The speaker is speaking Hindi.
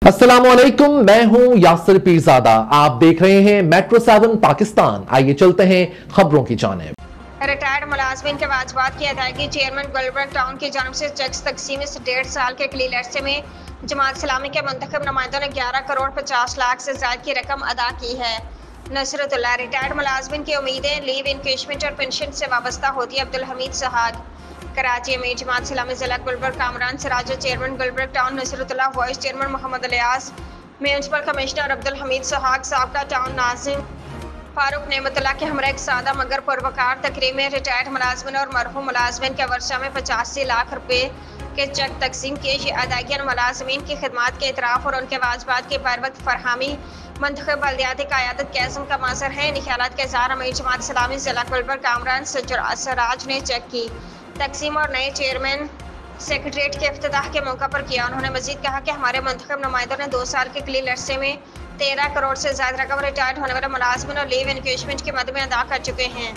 अस्सलामुअलैकुम, मैं हूं यासिर पीरजादा। आप देख रहे हैं मेट्रो 7 पाकिस्तान। आइए चलते हैं खबरों की जानिब। रिटायर्ड मुलाजमीन के वाजिबात की अदायगी चेयरमैन गुलबर्ग टाउन की जानब से चेक्स तकसीम इस 1.5 साल के कलील अरसे में जमात इस्लामी के मुंतखब नुमाइंदों ने 11 करोड़ 50 लाख से ज्यादा की रकम अदा की है। नसरतुल्लाह रिटायर्ड मुलाजमीन की उम्मीदें लीव इंकेशमेंट और पेंशन से वाबस्ता होती है। अब्दुल हमीद सहाग कराची में जमात इस्लामी जिला Gulberg Kamran Siraj chairman Gulberg town Nasrullah vice chairman Mohammad Ilyas municipal commissioner Abdul Hameed Sahag साबका टाउन नाजिम फारूक नेमतुल्लाह के हमरा एक सादा मगर पुरवकार तकरीब में रिटायर्ड मुलाजमिन और मरहूम मुलाजमिन के वर्षा में 85 लाख रुपए के चेक तकसीम किए। ये अदायगियाँ मुलाजमीन की खिदमात के इतराफ़ और उनके वाजिबात की बर वक्त फरहमी मंतखब बल्दियाती क़यादत के अज़्म का मासर है। इन ख्यालात के इज़हार अमीर जमात इस्लामी ज़िला गुलबर्ग कामरान सराज ने चेक की तकसीम और नए चेयरमैन सेक्रेटरीट के इफ्तिताह के मौका पर किया। उन्होंने मजीद कहा कि हमारे मुंतखब नुमाइंदों ने 2 साल के कलील अरसे में 13 करोड़ से ज्यादा रकम रिटायर्ड होने वाले मुलाजमिन और लीव इंकेशमेंट की मद में अदा कर चुके हैं।